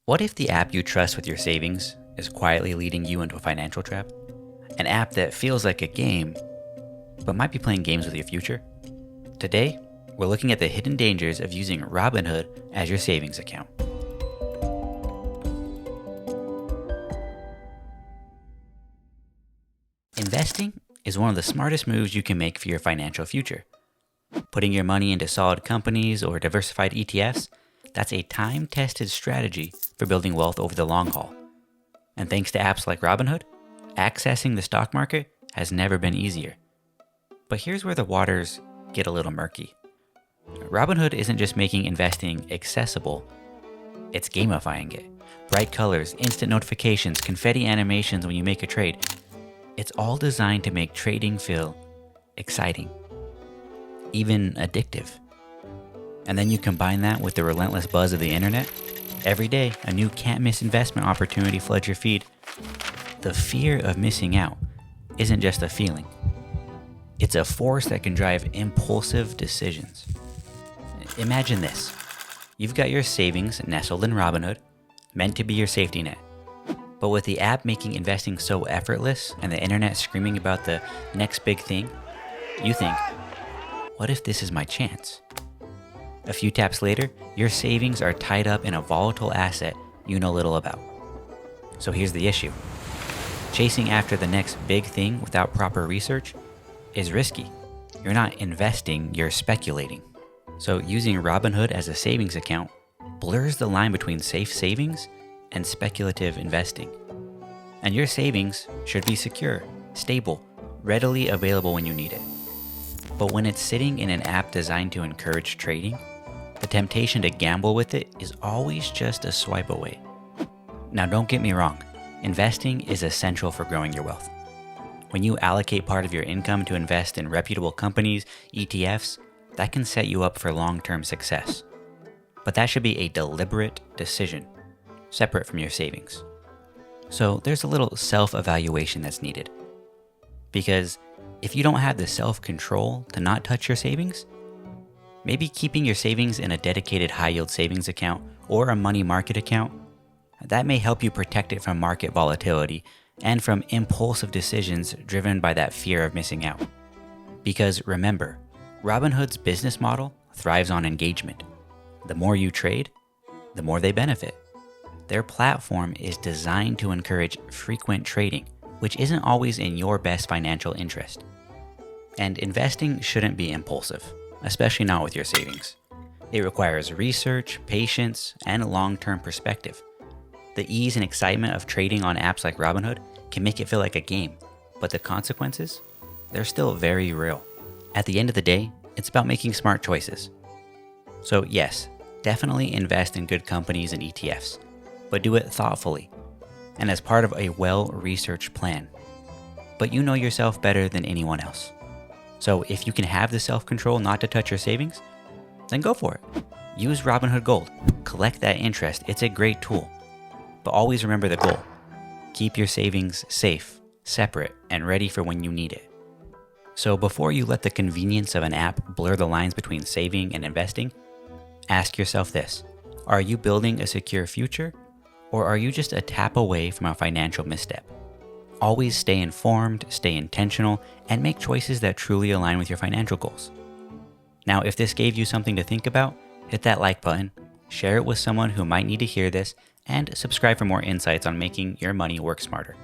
What if the app you trust with your savings is quietly leading you into a financial trap? An app that feels like a game, but might be playing games with your future? Today, we're looking at the hidden dangers of using Robinhood as your savings account. Investing is one of the smartest moves you can make for your financial future. Putting your money into solid companies or diversified ETFs, that's a time-tested strategy for building wealth over the long haul. And thanks to apps like Robinhood, accessing the stock market has never been easier. But here's where the waters get a little murky. Robinhood isn't just making investing accessible, it's gamifying it. Bright colors, instant notifications, confetti animations when you make a trade. It's all designed to make trading feel exciting, even addictive. And then you combine that with the relentless buzz of the internet. Every day, a new can't-miss investment opportunity floods your feed. The fear of missing out isn't just a feeling. It's a force that can drive impulsive decisions. Imagine this. You've got your savings nestled in Robinhood, meant to be your safety net. But with the app making investing so effortless and the internet screaming about the next big thing, you think, what if this is my chance? A few taps later, your savings are tied up in a volatile asset you know little about. So here's the issue. Chasing after the next big thing without proper research is risky. You're not investing, you're speculating. So using Robinhood as a savings account blurs the line between safe savings and speculative investing. And your savings should be secure, stable, readily available when you need it. But when it's sitting in an app designed to encourage trading, the temptation to gamble with it is always just a swipe away. Now don't get me wrong, investing is essential for growing your wealth. When you allocate part of your income to invest in reputable companies, ETFs, that can set you up for long-term success. But that should be a deliberate decision, separate from your savings. So there's a little self-evaluation that's needed. Because if you don't have the self-control to not touch your savings, maybe keeping your savings in a dedicated high-yield savings account or a money market account, that may help you protect it from market volatility and from impulsive decisions driven by that fear of missing out. Because remember, Robinhood's business model thrives on engagement. The more you trade, the more they benefit. Their platform is designed to encourage frequent trading, which isn't always in your best financial interest. And investing shouldn't be impulsive, especially not with your savings. It requires research, patience, and a long-term perspective. The ease and excitement of trading on apps like Robinhood can make it feel like a game, but the consequences, they're still very real. At the end of the day, it's about making smart choices. So yes, definitely invest in good companies and ETFs, but do it thoughtfully and as part of a well-researched plan. But you know yourself better than anyone else. So if you can have the self-control not to touch your savings, then go for it. Use Robinhood Gold. Collect that interest. It's a great tool. But always remember the goal. Keep your savings safe, separate, and ready for when you need it. So before you let the convenience of an app blur the lines between saving and investing, ask yourself this. Are you building a secure future, or are you just a tap away from a financial misstep? Always stay informed, stay intentional, and make choices that truly align with your financial goals. Now, if this gave you something to think about, hit that like button, share it with someone who might need to hear this, and subscribe for more insights on making your money work smarter.